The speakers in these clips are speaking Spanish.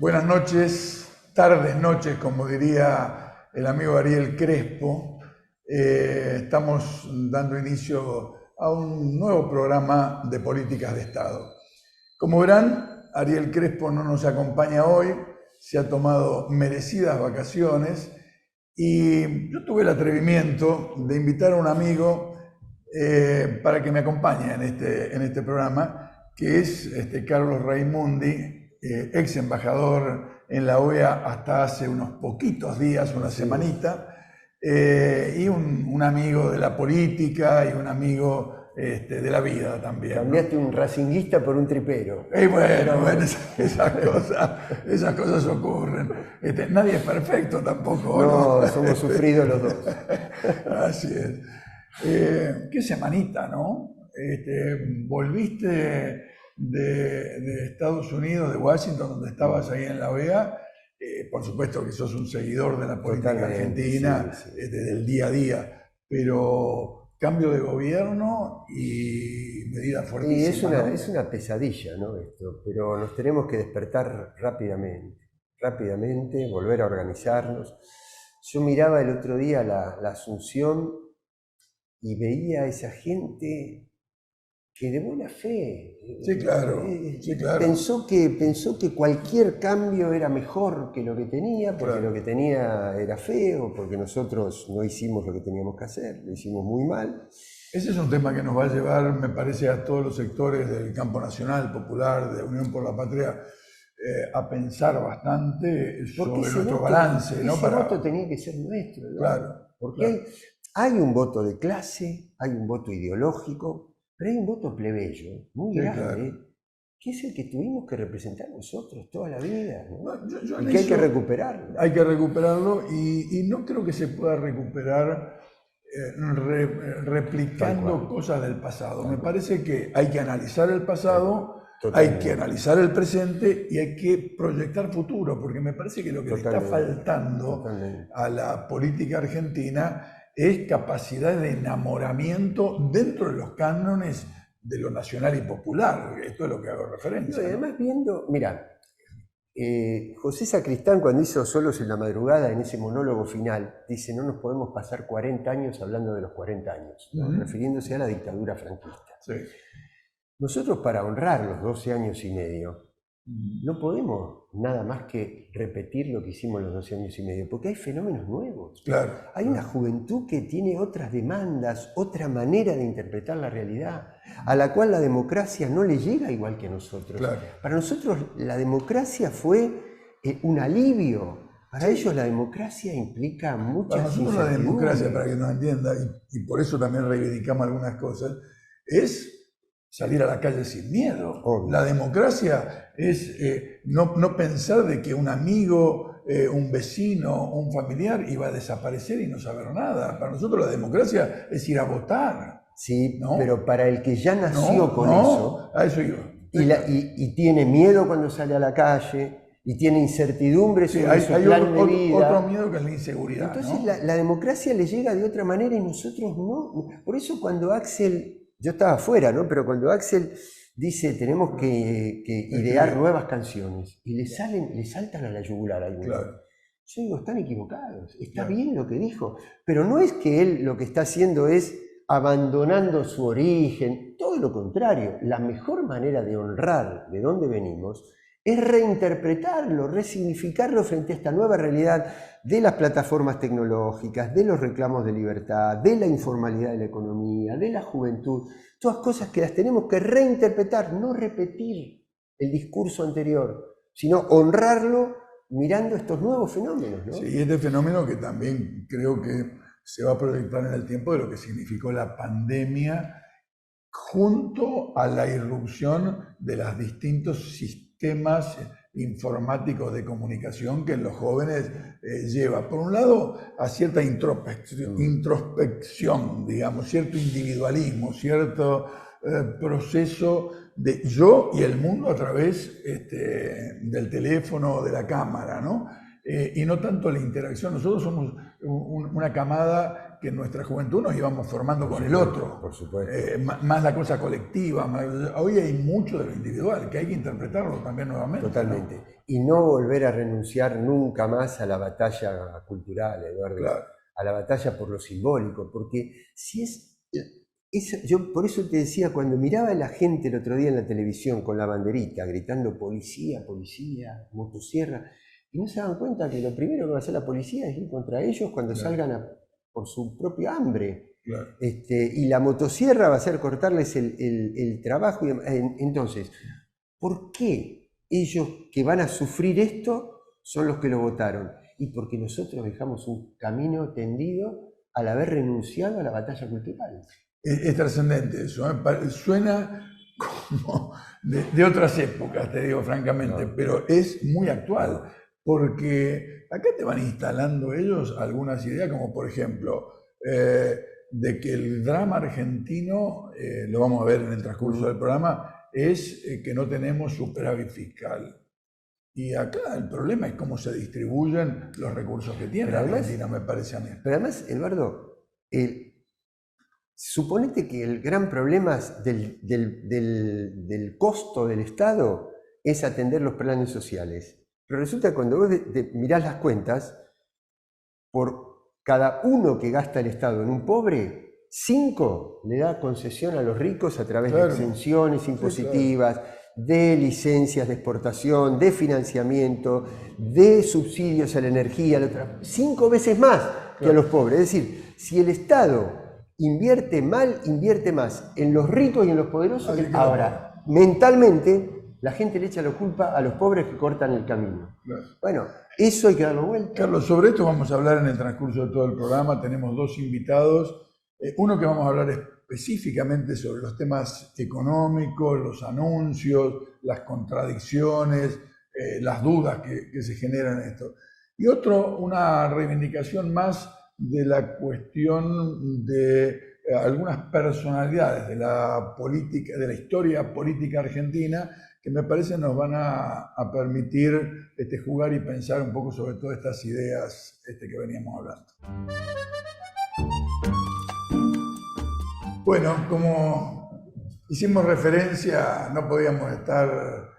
Buenas noches, tardes, noches, como diría el amigo Ariel Crespo. Estamos dando inicio a un nuevo programa de políticas de Estado. Como verán, Ariel Crespo no nos acompaña hoy, se ha tomado merecidas vacaciones y yo tuve el atrevimiento de invitar a un amigo para que me acompañe en este programa, que es Carlos Raimundi, ex embajador en la OEA hasta hace unos poquitos días, una semanita, y un amigo de la política y un amigo de la vida también. Cambiaste, ¿no? Un racinguista por un tripero. Bueno, esas cosas ocurren. Nadie es perfecto tampoco. No, somos sufridos los dos. Así es. Qué semanita, ¿no? Volviste de Estados Unidos, de Washington, donde estabas ahí en la OEA. Por supuesto que sos un seguidor de la política argentina, sí. Del día a día, pero cambio de gobierno y medidas fuertísimas. Es una pesadilla, ¿no? Esto, pero nos tenemos que despertar rápidamente, volver a organizarnos. Yo miraba el otro día la Asunción y veía a esa gente que de buena fe pensó que cualquier cambio era mejor que lo que tenía, porque lo que tenía era feo, porque nosotros no hicimos lo que teníamos que hacer, lo hicimos muy mal. Ese es un tema que nos va a llevar, me parece, a todos los sectores del campo nacional, popular, de Unión por la Patria, a pensar bastante sobre nuestro balance, ¿no? Ese voto tenía que ser nuestro, ¿no? Claro. Porque hay un voto de clase, hay un voto ideológico, pero hay un voto plebeyo, muy grande, que es el que tuvimos que representar nosotros toda la vida, ¿no? Y que hay que recuperarlo. Hay que recuperarlo y no creo que se pueda recuperar replicando cosas del pasado. Me parece que hay que analizar el pasado, hay que analizar el presente y hay que proyectar futuro, porque me parece que lo que le está faltando a la política argentina es capacidad de enamoramiento dentro de los cánones de lo nacional y popular. Esto es lo que hago referencia. Y además viendo, mira, José Sacristán cuando hizo Solos en la Madrugada, en ese monólogo final, dice: no nos podemos pasar 40 años hablando de los 40 años, ¿no? Refiriéndose a la dictadura franquista. Sí. Nosotros, para honrar los 12 años y medio, no podemos nada más que repetir lo que hicimos los 12 años y medio, porque hay fenómenos nuevos. Claro. Hay una juventud que tiene otras demandas, otra manera de interpretar la realidad, a la cual la democracia no le llega igual que a nosotros. Claro. Para nosotros la democracia fue un alivio. Para ellos la democracia implica muchas Para nosotros la democracia, para que nos entienda, y por eso también reivindicamos algunas cosas, es salir a la calle sin miedo. Obvio. La democracia es no pensar de que un amigo, un vecino, un familiar iba a desaparecer y no saber nada. Para nosotros la democracia es ir a votar. Sí, ¿no? Pero para el que ya nació con eso, a eso iba. Y tiene miedo cuando sale a la calle, y tiene incertidumbre sobre su plan de vida. Otro miedo que es la inseguridad. Entonces, ¿no? la democracia le llega de otra manera y nosotros no. Por eso cuando Axel... Yo estaba afuera, ¿no? Pero cuando Axel dice tenemos que idear nuevas canciones y le saltan a la yugular a algunos. Claro. Yo digo, están equivocados, está bien lo que dijo, pero no es que él lo que está haciendo es abandonando su origen, todo lo contrario. La mejor manera de honrar de dónde venimos es reinterpretarlo, resignificarlo frente a esta nueva realidad de las plataformas tecnológicas, de los reclamos de libertad, de la informalidad de la economía, de la juventud, todas cosas que las tenemos que reinterpretar, no repetir el discurso anterior, sino honrarlo mirando estos nuevos fenómenos, ¿no? Sí, y este fenómeno que también creo que se va a proyectar en el tiempo de lo que significó la pandemia junto a la irrupción de los distintos sistemas informáticos de comunicación que en los jóvenes lleva, por un lado, a cierta introspección, digamos, cierto individualismo, cierto proceso de yo y el mundo a través del teléfono o de la cámara, ¿no? Y no tanto la interacción. Nosotros somos una camada que en nuestra juventud nos íbamos formando con el otro. Por supuesto. Más la cosa colectiva. Hoy hay mucho de lo individual, que hay que interpretarlo también nuevamente. Totalmente. ¿No? Y no volver a renunciar nunca más a la batalla cultural, Eduardo. Claro. A la batalla por lo simbólico, porque si yo por eso te decía, cuando miraba a la gente el otro día en la televisión con la banderita, gritando policía, policía, motosierra, y no se dan cuenta que lo primero que va a hacer la policía es ir contra ellos cuando salgan por su propio hambre. Claro. Y la motosierra va a ser cortarles el trabajo. Entonces, ¿por qué ellos que van a sufrir esto son los que lo votaron? Y porque nosotros dejamos un camino tendido al haber renunciado a la batalla cultural. Es trascendente eso, ¿eh? Suena como de otras épocas, te digo francamente, no. Pero es muy actual, porque acá te van instalando ellos algunas ideas, como por ejemplo, de que el drama argentino, lo vamos a ver en el transcurso del programa, es que no tenemos superávit fiscal. Y acá el problema es cómo se distribuyen los recursos que tiene Argentina, me parece a mí. Pero además, Eduardo, suponete que el gran problema del costo del Estado es atender los planes sociales. Pero resulta que cuando vos mirás las cuentas, por cada uno que gasta el Estado en un pobre, 5 le da concesión a los ricos a través de exenciones impositivas, de licencias de exportación, de financiamiento, de subsidios a la energía, 5 veces más que a los pobres. Es decir, si el Estado invierte mal, invierte más en los ricos y en los poderosos. Ahora, mentalmente, la gente le echa la culpa a los pobres que cortan el camino. Bueno, eso hay que darlo vuelta. Carlos, sobre esto vamos a hablar en el transcurso de todo el programa. Tenemos 2 invitados. Uno que vamos a hablar específicamente sobre los temas económicos, los anuncios, las contradicciones, las dudas que se generan en esto. Y otro, una reivindicación más de la cuestión de algunas personalidades de la política, de la historia política argentina, que me parece nos van a permitir jugar y pensar un poco sobre todas estas ideas que veníamos hablando. Bueno, como hicimos referencia, no podíamos estar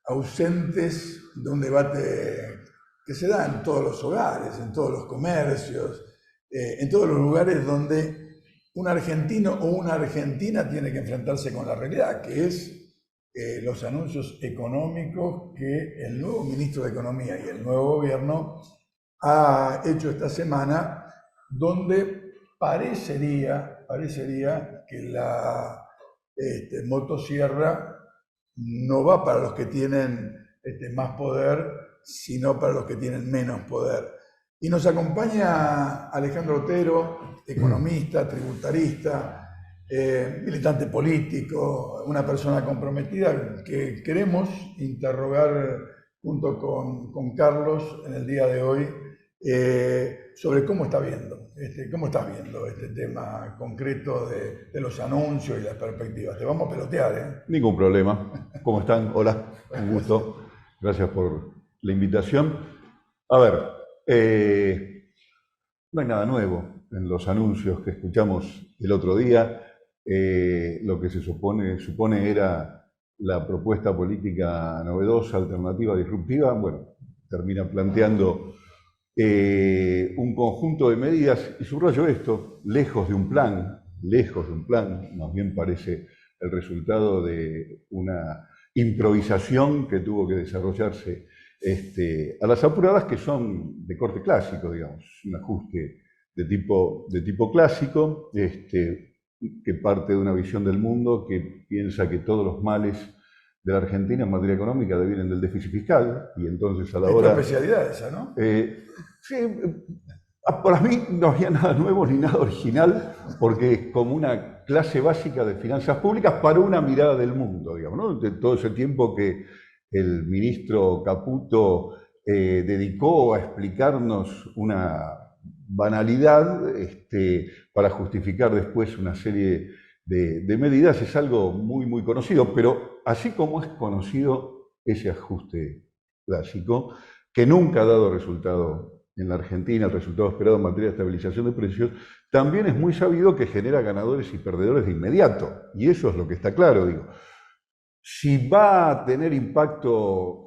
ausentes de un debate que se da en todos los hogares, en todos los comercios, en todos los lugares donde un argentino o una argentina tiene que enfrentarse con la realidad, que es los anuncios económicos que el nuevo ministro de Economía y el nuevo gobierno ha hecho esta semana, donde parecería que la motosierra no va para los que tienen más poder, sino para los que tienen menos poder. Y nos acompaña Alejandro Otero, economista, tributarista, militante político, una persona comprometida que queremos interrogar junto con Carlos en el día de hoy sobre cómo está viendo, cómo estás viendo este tema concreto de los anuncios y las perspectivas. Te vamos a pelotear, ¿eh? Ningún problema. ¿Cómo están? Hola, un gusto. Gracias por la invitación. A ver, no hay nada nuevo en los anuncios que escuchamos el otro día. Lo que se supone era la propuesta política novedosa, alternativa, disruptiva. Bueno, termina planteando un conjunto de medidas, y subrayo esto, lejos de un plan, más bien parece el resultado de una improvisación que tuvo que desarrollarse a las apuradas, que son de corte clásico, digamos, un ajuste de tipo clásico, que parte de una visión del mundo que piensa que todos los males de la Argentina en materia económica devienen del déficit fiscal, y entonces a la hora... Es tu especialidad esa, ¿no? Sí, para mí no había nada nuevo ni nada original, porque es como una clase básica de finanzas públicas para una mirada del mundo, digamos, ¿no? De todo ese tiempo que el ministro Caputo dedicó a explicarnos una banalidad para justificar después una serie de medidas, es algo muy, muy conocido, pero así como es conocido ese ajuste clásico, que nunca ha dado resultado en la Argentina, el resultado esperado en materia de estabilización de precios, también es muy sabido que genera ganadores y perdedores de inmediato. Y eso es lo que está claro, digo. Si va a tener impacto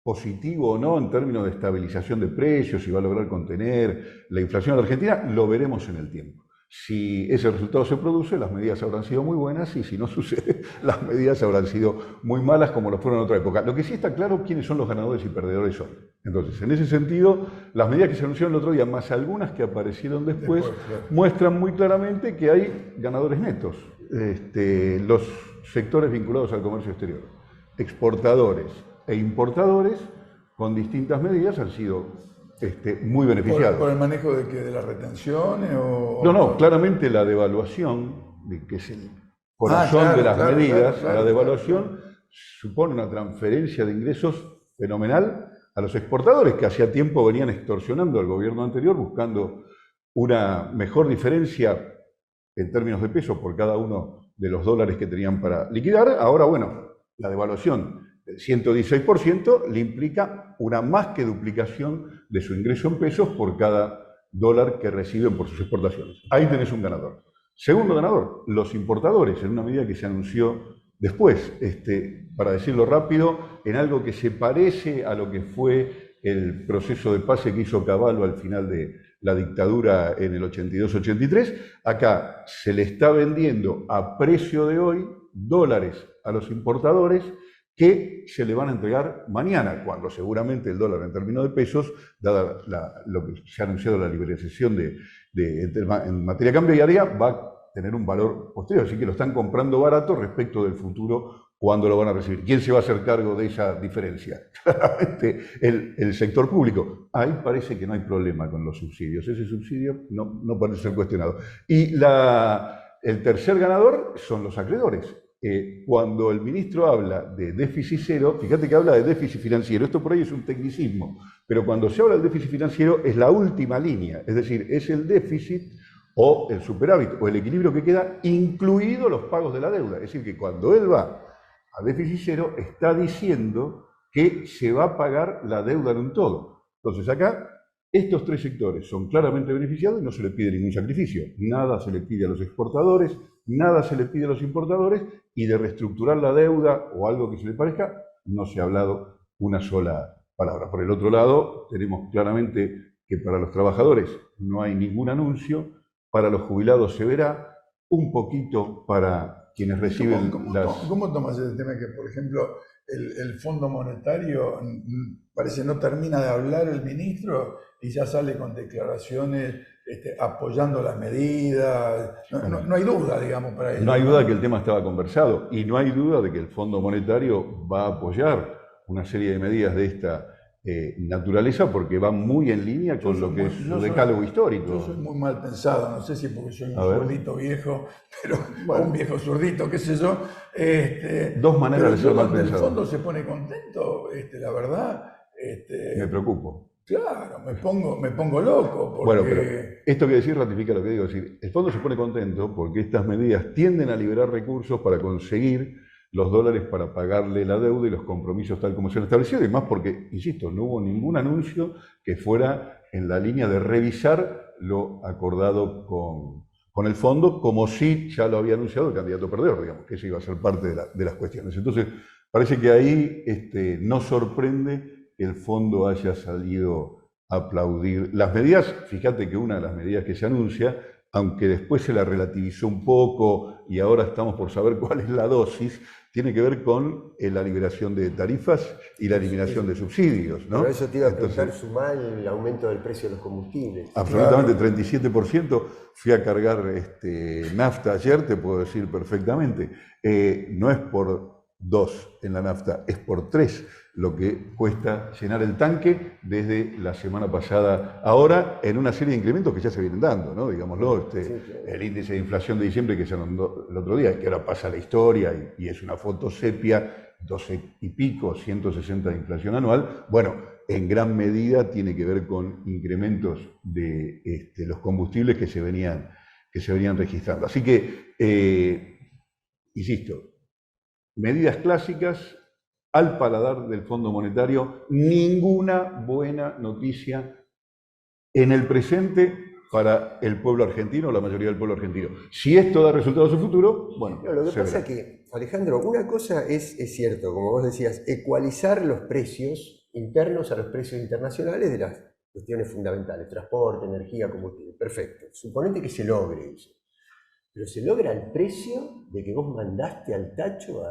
positivo o no en términos de estabilización de precios, si va a lograr contener la inflación en la Argentina, lo veremos en el tiempo. Si ese resultado se produce, las medidas habrán sido muy buenas y si no sucede, las medidas habrán sido muy malas como lo fueron en otra época. Lo que sí está claro, quiénes son los ganadores y perdedores hoy. Entonces, en ese sentido, las medidas que se anunciaron el otro día, más algunas que aparecieron después, muestran muy claramente que hay ganadores netos. Los sectores vinculados al comercio exterior, exportadores e importadores, con distintas medidas, han sido muy beneficiados. ¿Por el manejo de las retenciones? No, claramente la devaluación, que es el corazón de las medidas, la devaluación supone una transferencia de ingresos fenomenal a los exportadores, que hacía tiempo venían extorsionando al gobierno anterior, buscando una mejor diferencia en términos de peso por cada uno de los dólares que tenían para liquidar. Ahora, bueno, la devaluación del 116% le implica una más que duplicación de su ingreso en pesos por cada dólar que reciben por sus exportaciones. Ahí tenés un ganador. Segundo ganador, los importadores, en una medida que se anunció después, para decirlo rápido, en algo que se parece a lo que fue el proceso de pase que hizo Cavallo al final de la dictadura en el 82-83. Acá se le está vendiendo a precio de hoy dólares a los importadores que se le van a entregar mañana, cuando seguramente el dólar en términos de pesos, dada lo que se ha anunciado la liberalización en materia cambiaria, va a tener un valor posterior. Así que lo están comprando barato respecto del futuro, cuando lo van a recibir. ¿Quién se va a hacer cargo de esa diferencia? Claramente el sector público. Ahí parece que no hay problema con los subsidios. Ese subsidio no parece ser cuestionado. Y el tercer ganador son los acreedores. Cuando el ministro habla de déficit cero, fíjate que habla de déficit financiero, esto por ahí es un tecnicismo, pero cuando se habla del déficit financiero es la última línea, es decir, es el déficit o el superávit o el equilibrio que queda, incluidos los pagos de la deuda. Es decir, que cuando él va a déficit cero está diciendo que se va a pagar la deuda en un todo. Entonces acá, estos tres sectores son claramente beneficiados y no se le pide ningún sacrificio. Nada se le pide a los exportadores, nada se le pide a los importadores, y de reestructurar la deuda o algo que se le parezca, no se ha hablado una sola palabra. Por el otro lado, tenemos claramente que para los trabajadores no hay ningún anuncio, para los jubilados se verá, un poquito para quienes reciben ¿Cómo tomas el tema que, por ejemplo, el Fondo Monetario parece no termina de hablar el ministro y ya sale con declaraciones apoyando las medidas? No hay duda, digamos, para eso. No hay duda que el tema estaba conversado y no hay duda de que el Fondo Monetario va a apoyar una serie de medidas de esta naturaleza, porque va muy en línea con lo que es su decálogo histórico. Yo soy muy mal pensado, no sé si porque soy un zurdito viejo, pero bueno, un viejo zurdito, qué sé yo. Dos maneras de ser mal pensado. El fondo se pone contento, la verdad. Me preocupo. Claro, me pongo loco. Porque... Bueno, pero esto que decir ratifica lo que digo. Es decir, el fondo se pone contento porque estas medidas tienden a liberar recursos para conseguir los dólares para pagarle la deuda y los compromisos tal como se han establecido, y más porque, insisto, no hubo ningún anuncio que fuera en la línea de revisar lo acordado con el fondo, como si ya lo había anunciado el candidato perdedor, digamos, que eso iba a ser parte de las cuestiones. Entonces, parece que ahí no sorprende que el fondo haya salido a aplaudir las medidas. Fíjate que una de las medidas que se anuncia, aunque después se la relativizó un poco y ahora estamos por saber cuál es la dosis, tiene que ver con la liberación de tarifas y la eliminación de subsidios, ¿no? Pero eso te iba a preguntar, sumar el aumento del precio de los combustibles. Absolutamente, claro. 37%. Fui a cargar nafta ayer, te puedo decir perfectamente. No es por 2 en la nafta, es por 3 lo que cuesta llenar el tanque desde la semana pasada. Ahora, en una serie de incrementos que ya se vienen dando, ¿no? Digámoslo, el índice de inflación de diciembre que se anunció el otro día, que ahora pasa a la historia y es una foto sepia, 12 y pico, 160 de inflación anual. Bueno, en gran medida tiene que ver con incrementos de los combustibles que se venían registrando. Así que, insisto, medidas clásicas al paladar del Fondo Monetario, ninguna buena noticia en el presente para el pueblo argentino, la mayoría del pueblo argentino. Si esto da resultados en el futuro, bueno, no, lo que pasa es que, Alejandro, una cosa es cierto, como vos decías, ecualizar los precios internos a los precios internacionales de las cuestiones fundamentales, transporte, energía, combustible, perfecto. Suponete que se logre eso. Pero se logra al precio de que vos mandaste al tacho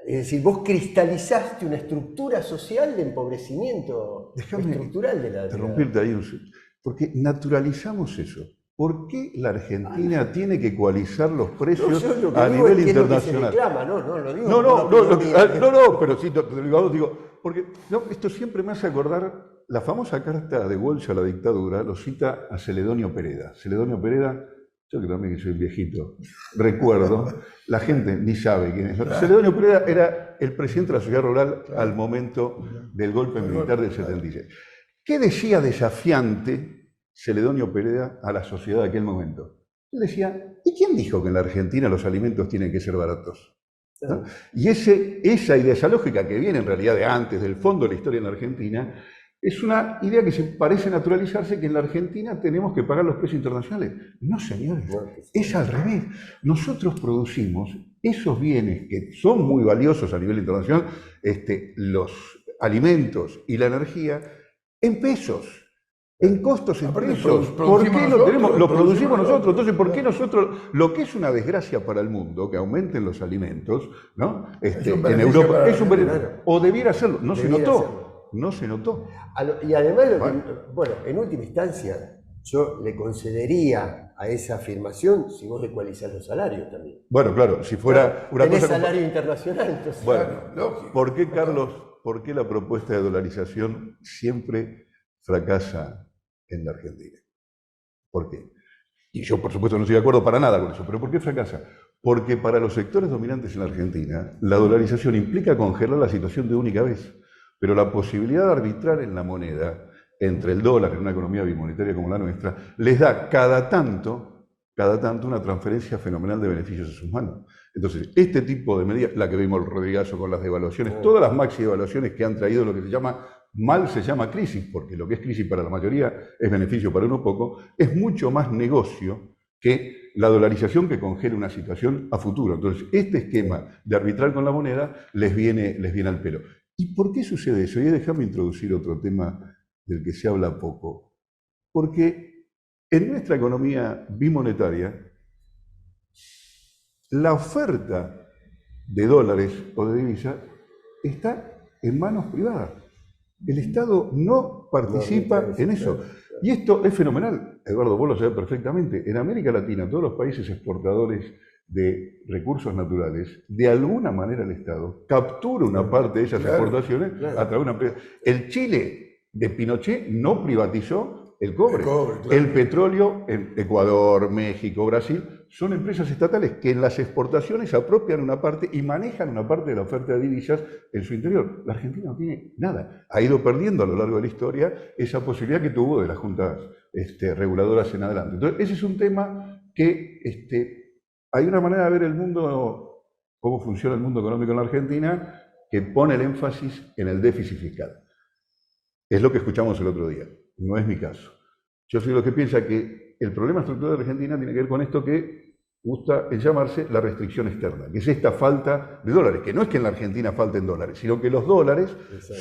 es decir, vos cristalizaste una estructura social de empobrecimiento estructural de la... Interrumpirte ahí porque naturalizamos eso. ¿Por qué la Argentina tiene que ecualizar los precios a nivel internacional? No, pero sí, digo, porque esto siempre me hace acordar la famosa carta de Walsh a la dictadura, lo cita a Celedonio Pereda. Celedonio Pereda, yo que también soy viejito, recuerdo, la gente ni sabe quién es. Celedonio Pereda era el presidente de la sociedad rural al momento del golpe militar del 76. ¿Qué decía desafiante Celedonio Pereda a la sociedad de aquel momento? Él decía, ¿y quién dijo que en la Argentina los alimentos tienen que ser baratos? ¿No? Y esa idea, esa lógica que viene en realidad de antes, del fondo de la historia en la Argentina, es una idea que se parece naturalizarse, que en la Argentina tenemos que pagar los precios internacionales. No, señores, es al revés. Nosotros producimos esos bienes que son muy valiosos a nivel internacional, los alimentos y la energía, en pesos, en costos en pesos. ¿Por qué lo producimos nosotros? Entonces, ¿por qué nosotros, lo que es una desgracia para el mundo, que aumenten los alimentos, ¿no? En Europa, es un beneficio, o debiera serlo, no se notó. No se notó. Y además, bueno, en última instancia, yo le concedería a esa afirmación si vos ecualizás los salarios también. Bueno, claro, si fuera una cosa... salario internacional, entonces... Bueno, lógico. ¿Por qué, Carlos, por qué la propuesta de dolarización siempre fracasa en la Argentina? ¿Por qué? Y yo, por supuesto, no estoy de acuerdo para nada con eso, pero ¿por qué fracasa? Porque para los sectores dominantes en la Argentina, la dolarización implica congelar la situación de única vez. Pero la posibilidad de arbitrar en la moneda entre el dólar en una economía bimonetaria como la nuestra les da cada tanto una transferencia fenomenal de beneficios a sus manos. Entonces, este tipo de medidas, la que vimos el Rodrigazo con las devaluaciones, todas las maxi devaluaciones que han traído lo que se llama crisis, porque lo que es crisis para la mayoría es beneficio para uno poco, es mucho más negocio que la dolarización que congela una situación a futuro. Entonces, este esquema de arbitrar con la moneda les viene al pelo. ¿Y por qué sucede eso? Y déjame introducir otro tema del que se habla poco. Porque en nuestra economía bimonetaria, la oferta de dólares o de divisas está en manos privadas. El Estado no participa en eso. Y esto es fenomenal. Eduardo, vos lo sabés perfectamente. En América Latina, todos los países exportadores de recursos naturales, de alguna manera el Estado captura una parte de esas exportaciones a través de una empresa. El Chile de Pinochet no privatizó el cobre. El petróleo en Ecuador, México, Brasil, son empresas estatales que en las exportaciones apropian una parte y manejan una parte de la oferta de divisas en su interior. La Argentina no tiene nada. Ha ido perdiendo a lo largo de la historia esa posibilidad que tuvo de las juntas reguladoras en adelante. Entonces, ese es un tema que hay una manera de ver el mundo, cómo funciona el mundo económico en la Argentina, que pone el énfasis en el déficit fiscal. Es lo que escuchamos el otro día, no es mi caso. Yo soy lo que piensa que el problema estructural de Argentina tiene que ver con esto que gusta llamarse la restricción externa, que es esta falta de dólares, que no es que en la Argentina falten dólares, sino que los dólares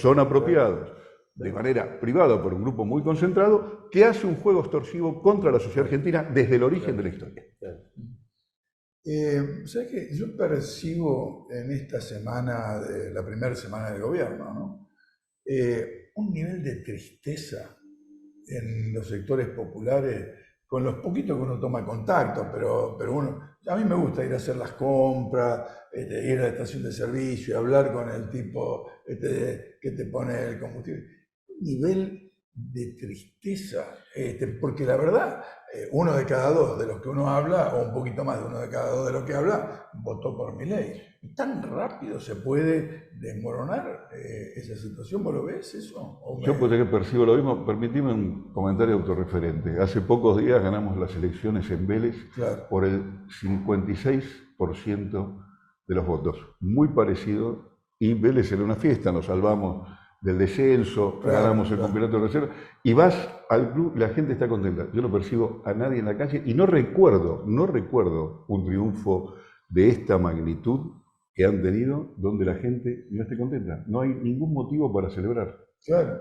son apropiados de manera privada por un grupo muy concentrado que hace un juego extorsivo contra la sociedad argentina desde el origen de la historia. ¿Sabes qué? Yo percibo en esta semana, la primera semana del gobierno, ¿no? Un nivel de tristeza en los sectores populares, con los poquitos que uno toma contacto, pero a mí me gusta ir a hacer las compras, ir a la estación de servicio, hablar con el tipo que te pone el combustible. Un nivel de tristeza, porque la verdad, uno de cada dos de los que uno habla, o un poquito más de uno de cada dos de los que habla, votó por Milei. ¿Tan rápido se puede desmoronar esa situación? ¿Vos lo ves eso? Yo pues que percibo lo mismo. Permitime un comentario autorreferente. Hace pocos días ganamos las elecciones en Vélez por el 56% de los votos. Muy parecido. Y Vélez era una fiesta, nos salvamos del descenso, ganamos el campeonato de reserva, y vas al club y la gente está contenta. Yo no percibo a nadie en la calle y no recuerdo un triunfo de esta magnitud que han tenido donde la gente no esté contenta. No hay ningún motivo para celebrar. Claro,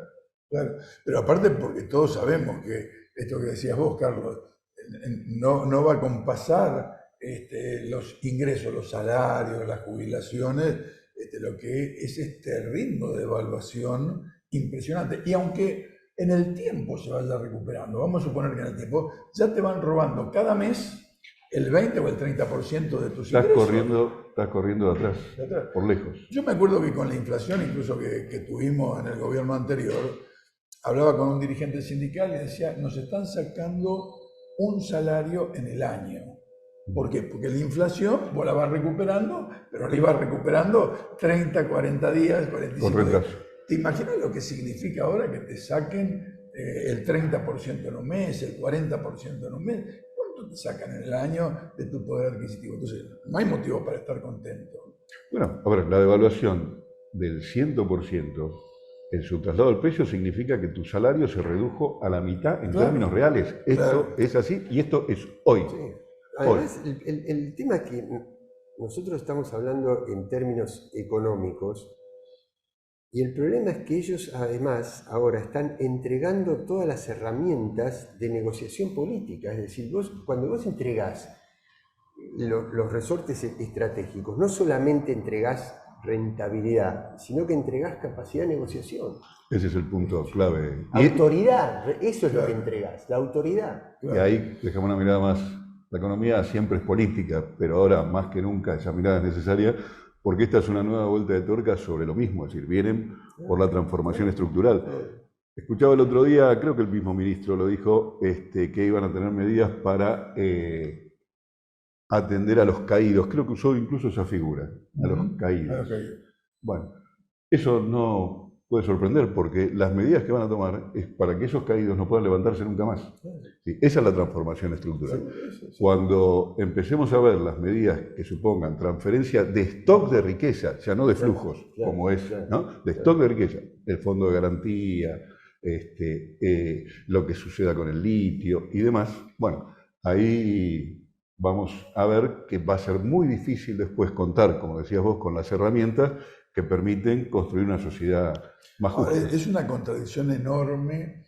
claro. Pero aparte porque todos sabemos que esto que decías vos, Carlos, no va a compasar los ingresos, los salarios, las jubilaciones, lo que es este ritmo de evaluación impresionante. Y aunque en el tiempo se vaya recuperando, vamos a suponer que en el tiempo ya te van robando cada mes el 20 o el 30% de tus ingresos. Estás corriendo de atrás, por lejos. Yo me acuerdo que con la inflación, incluso que tuvimos en el gobierno anterior, hablaba con un dirigente sindical y decía, nos están sacando un salario en el año. ¿Por qué? Porque la inflación vos la vas recuperando, pero la ibas recuperando 30, 40 días, 45 días. ¿Te imaginas lo que significa ahora que te saquen el 30% en un mes, el 40% en un mes? ¿Cuánto te sacan en el año de tu poder adquisitivo? Entonces, no hay motivo para estar contento. Bueno, a ver, la devaluación del 100% en su traslado al precio significa que tu salario se redujo a la mitad en términos reales. Esto es así y esto es hoy. Sí. Además, el tema es que nosotros estamos hablando en términos económicos y el problema es que ellos además ahora están entregando todas las herramientas de negociación política. Es decir, cuando vos entregás los resortes estratégicos, no solamente entregás rentabilidad, sino que entregás capacidad de negociación. Ese es el punto clave. Autoridad, eso es lo que entregás, la autoridad. Y ahí dejamos una mirada más. La economía siempre es política, pero ahora más que nunca esa mirada es necesaria porque esta es una nueva vuelta de tuerca sobre lo mismo, es decir, vienen por la transformación estructural. Escuchaba el otro día, creo que el mismo ministro lo dijo, que iban a tener medidas para atender a los caídos. Creo que usó incluso esa figura, a los caídos. Bueno, eso no puede sorprender porque las medidas que van a tomar es para que esos caídos no puedan levantarse nunca más. Sí, esa es la transformación estructural. Cuando empecemos a ver las medidas que supongan transferencia de stock de riqueza, ya no de flujos, como es, ¿no? De stock de riqueza, el fondo de garantía, lo que suceda con el litio y demás, bueno, ahí vamos a ver que va a ser muy difícil después contar, como decías vos, con las herramientas que permiten construir una sociedad más justa. Es una contradicción enorme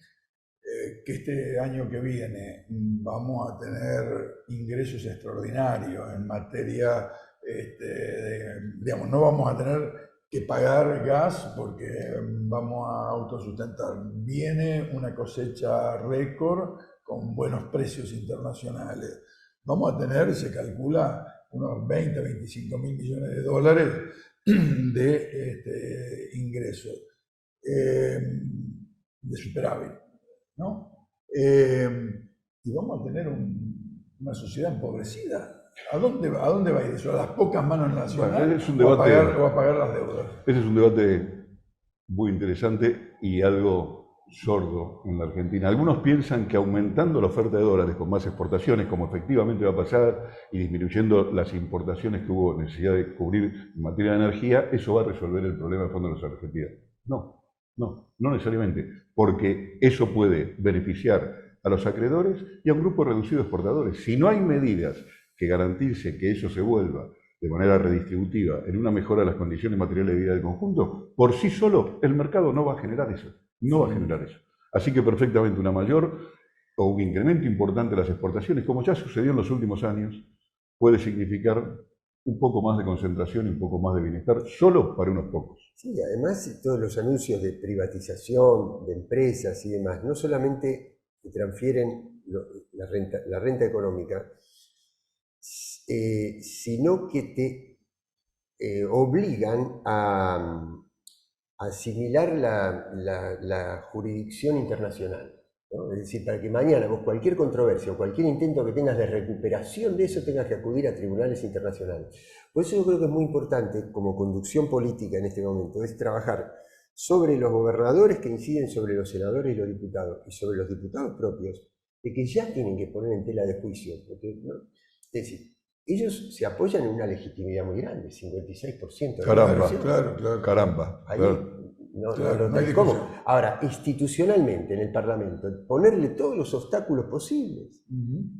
que este año que viene vamos a tener ingresos extraordinarios en materia, digamos, no vamos a tener que pagar gas porque vamos a autosustentar. Viene una cosecha récord con buenos precios internacionales. Vamos a tener, se calcula, unos 20, 25 mil millones de dólares de ingresos, de superávit, ¿no? Y vamos a tener una sociedad empobrecida. ¿A dónde va a ir eso? ¿A las pocas manos nacionales o a pagar las deudas? Ese es un debate muy interesante y algo sordo en la Argentina. Algunos piensan que aumentando la oferta de dólares con más exportaciones, como efectivamente va a pasar, y disminuyendo las importaciones que hubo necesidad de cubrir en materia de energía, eso va a resolver el problema de fondo de los argentinos. No necesariamente, porque eso puede beneficiar a los acreedores y a un grupo reducido de exportadores. Si no hay medidas que garantice que eso se vuelva de manera redistributiva en una mejora de las condiciones materiales de vida del conjunto, por sí solo el mercado no va a generar eso. No va a generar eso. Así que perfectamente una mayor o un incremento importante de las exportaciones, como ya sucedió en los últimos años, puede significar un poco más de concentración y un poco más de bienestar, solo para unos pocos. Sí, además todos los anuncios de privatización, de empresas y demás, no solamente te transfieren la renta económica, sino que te obligan a asimilar la jurisdicción internacional, ¿no? Es decir, para que mañana vos cualquier controversia o cualquier intento que tengas de recuperación de eso tengas que acudir a tribunales internacionales. Por eso yo creo que es muy importante, como conducción política en este momento, es trabajar sobre los gobernadores que inciden sobre los senadores y los diputados, y sobre los diputados propios, de que ya tienen que poner en tela de juicio. Porque, ¿no? Es decir, ellos se apoyan en una legitimidad muy grande, 56%. Caramba, claro. Ahí, claro. Claro, no hay ¿cómo? discusión. Ahora, institucionalmente en el Parlamento, ponerle todos los obstáculos posibles.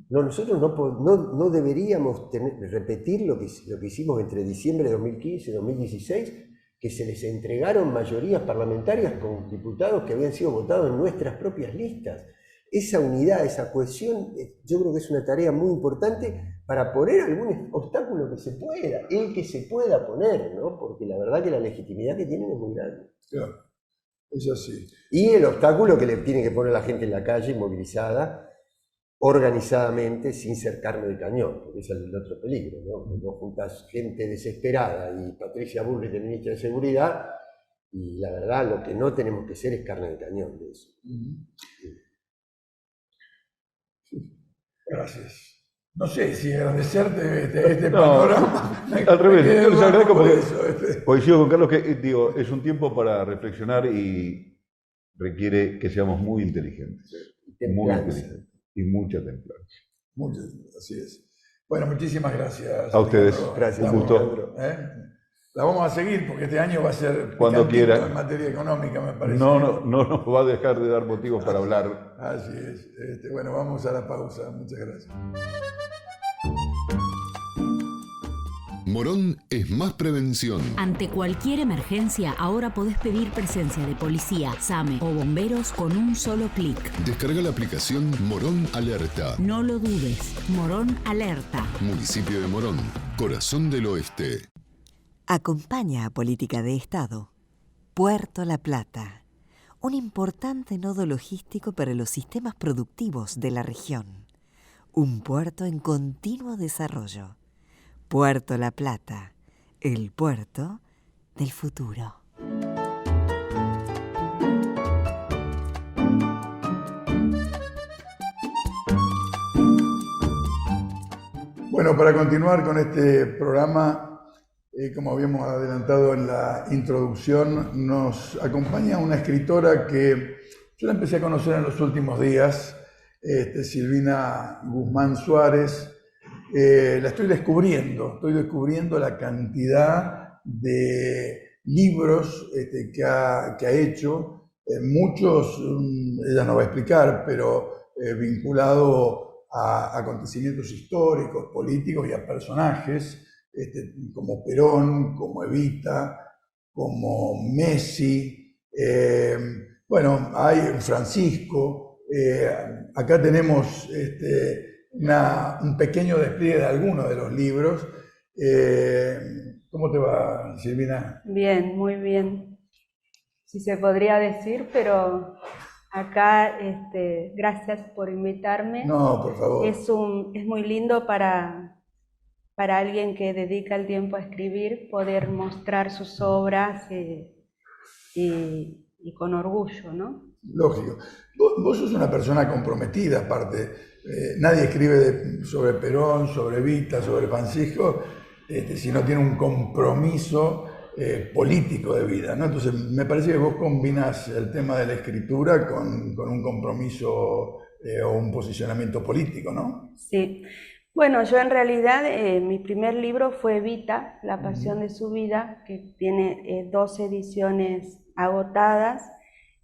Nosotros no deberíamos repetir lo que hicimos entre diciembre de 2015 y 2016, que se les entregaron mayorías parlamentarias con diputados que habían sido votados en nuestras propias listas. Esa unidad, esa cohesión, yo creo que es una tarea muy importante para poner algún obstáculo que se pueda, el que se pueda poner, ¿no? Porque la verdad que la legitimidad que tienen es muy grande. Claro, es así. Y el obstáculo que le tiene que poner la gente en la calle, movilizada, organizadamente, sin ser carne de cañón, porque ese es el otro peligro, ¿no? Vos juntás gente desesperada y Patricia Bullrich, ministra de Seguridad, y la verdad lo que no tenemos que ser es carne de cañón de eso. Gracias. No sé si agradecerte este panorama. Al revés, yo les agradezco porque eso, coincido con Carlos que digo, es un tiempo para reflexionar y requiere que seamos muy inteligentes. Muy inteligentes. Y mucha templanza. Así es. Bueno, muchísimas gracias. A ustedes. Alejandro. Gracias, un gusto. Alejandro. La vamos a seguir porque este año va a ser Cuando picantito quiera. en materia económica, me parece. No nos va a dejar de dar motivos para hablar. Así es. Bueno, vamos a la pausa. Muchas gracias. Morón es más prevención. Ante cualquier emergencia, ahora podés pedir presencia de policía, SAME o bomberos con un solo clic. Descarga la aplicación Morón Alerta. No lo dudes. Morón Alerta. Municipio de Morón, corazón del oeste. Acompaña a Política de Estado Puerto La Plata, un importante nodo logístico para los sistemas productivos de la región. Un puerto en continuo desarrollo. Puerto La Plata, el puerto del futuro. Bueno, para continuar con este programa, como habíamos adelantado en la introducción, nos acompaña una escritora que yo la empecé a conocer en los últimos días, Silvina Guzmán Suárez. La estoy descubriendo la cantidad de libros que ha hecho, muchos, ella no va a explicar, pero vinculado a acontecimientos históricos, políticos y a personajes como Perón, como Evita, como Messi, bueno, hay Francisco, acá tenemos un pequeño despliegue de algunos de los libros. ¿Cómo te va, Silvina? Bien, muy bien. Si se podría decir, pero acá, gracias por invitarme. No, por favor. Es muy lindo para alguien que dedica el tiempo a escribir, poder mostrar sus obras y con orgullo, ¿no? Lógico. Vos sos una persona comprometida, aparte. Nadie escribe sobre Perón, sobre Evita, sobre Francisco, si no tiene un compromiso político de vida, ¿no? Entonces, me parece que vos combinas el tema de la escritura con un compromiso o un posicionamiento político, ¿no? Sí. Bueno, yo en realidad, mi primer libro fue Evita, La pasión de su vida, que tiene 2 ediciones agotadas,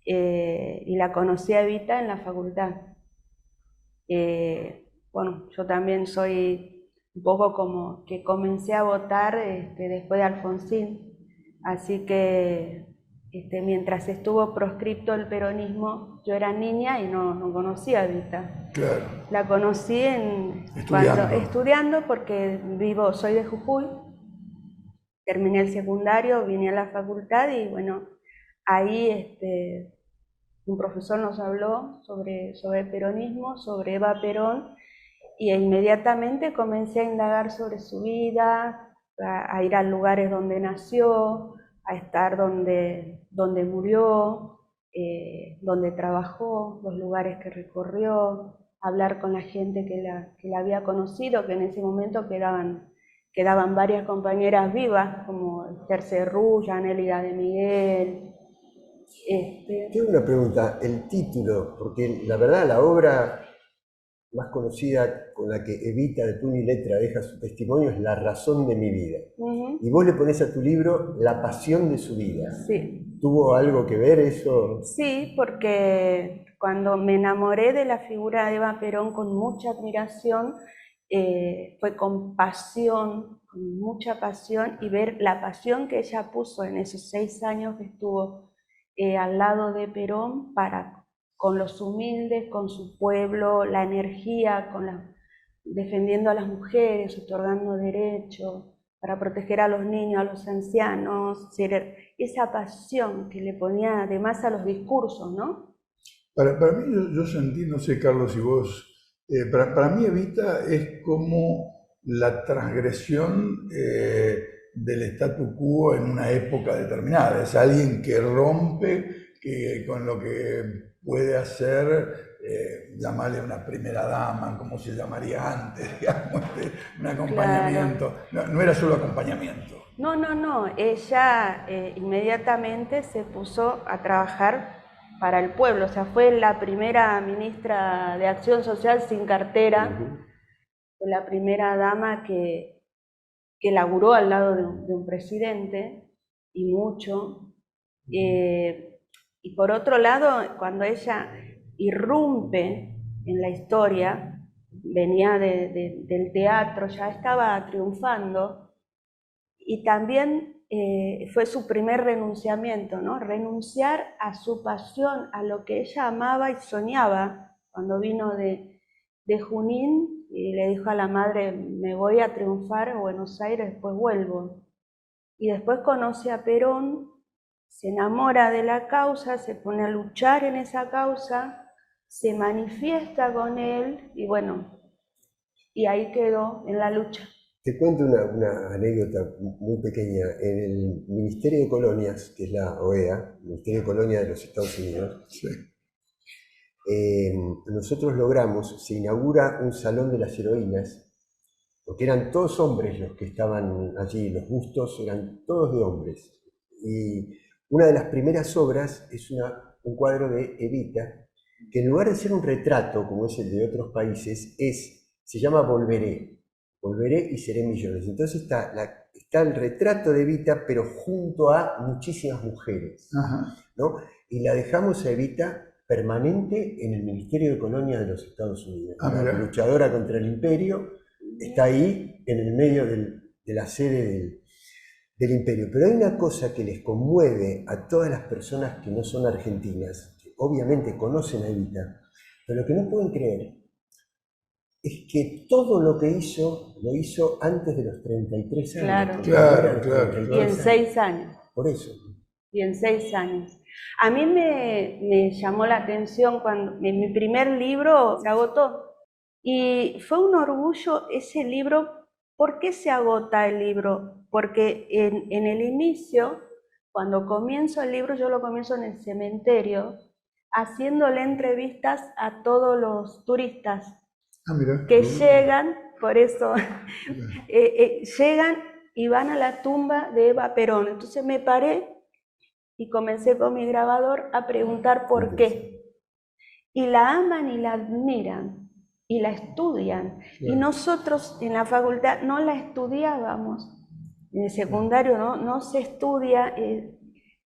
y la conocí a Evita en la facultad. Bueno, yo también soy un poco como que comencé a votar después de Alfonsín, así que mientras estuvo proscripto el peronismo, yo era niña y no conocía a Evita. Claro. La conocí estudiando porque soy de Jujuy, terminé el secundario, vine a la facultad y bueno, ahí un profesor nos habló sobre peronismo, sobre Eva Perón, y inmediatamente comencé a indagar sobre su vida, a ir a lugares donde nació, a estar donde murió, donde trabajó, los lugares que recorrió, hablar con la gente que la había conocido, que en ese momento quedaban varias compañeras vivas, como Esther Cerrulla, Nélida de Miguel. Tengo una pregunta, el título, porque la verdad la obra más conocida con la que Evita de puño y letra deja su testimonio es La razón de mi vida. Y vos le ponés a tu libro La pasión de su vida. Sí. ¿Tuvo algo que ver eso? Sí, porque cuando me enamoré de la figura de Eva Perón con mucha admiración, fue con pasión, con mucha pasión, y ver la pasión que ella puso en esos 6 años que estuvo al lado de Perón con los humildes, con su pueblo, la energía, defendiendo a las mujeres, otorgando derechos, para proteger a los niños, a los ancianos, esa pasión que le ponía además a los discursos, ¿no? Para mí, yo sentí, no sé, Carlos, y vos, para mí Evita es como la transgresión del statu quo en una época determinada. Es alguien que rompe con lo que puede hacer, llamarle una primera dama, como se llamaría antes, digamos, un acompañamiento. Claro. No era solo acompañamiento. No, ella inmediatamente se puso a trabajar para el pueblo, o sea, fue la primera ministra de Acción Social sin cartera, fue la primera dama que laburó al lado de un presidente, y mucho. Y por otro lado, cuando ella irrumpe en la historia, venía del teatro, ya estaba triunfando, y también fue su primer renunciamiento, ¿no? Renunciar a su pasión, a lo que ella amaba y soñaba, cuando vino de Junín y le dijo a la madre: me voy a triunfar a Buenos Aires, después vuelvo. Y después conoce a Perón, se enamora de la causa, se pone a luchar en esa causa, se manifiesta con él, y bueno, y ahí quedó en la lucha. Te cuento una anécdota muy pequeña. En el Ministerio de Colonias, que es la OEA, el Ministerio de Colonias de los Estados Unidos, sí, nosotros logramos, se inaugura un salón de las heroínas, porque eran todos hombres los que estaban allí, los bustos eran todos de hombres. Y una de las primeras obras es un cuadro de Evita, que en lugar de ser un retrato, como es el de otros países, se llama Volveré y seré millones. Entonces está el retrato de Evita, pero junto a muchísimas mujeres, ¿no? Y la dejamos a Evita permanente en el Ministerio de Colonia de los Estados Unidos. La luchadora contra el imperio está ahí, en el medio de la sede del imperio. Pero hay una cosa que les conmueve a todas las personas que no son argentinas, que obviamente conocen a Evita, pero lo que no pueden creer es que todo lo que hizo, lo hizo antes de los 33 años. Claro. Y en 6 años. Por eso. Y en 6 años. A mí me llamó la atención cuando mi primer libro se agotó. Y fue un orgullo ese libro. ¿Por qué se agota el libro? Porque en el inicio, cuando comienzo el libro, yo lo comienzo en el cementerio, haciéndole entrevistas a todos los turistas. Que llegan, por eso, llegan y van a la tumba de Eva Perón. Entonces me paré y comencé con mi grabador a preguntar por qué. Y la aman y la admiran y la estudian. Y nosotros en la facultad no la estudiábamos. En el secundario no se estudia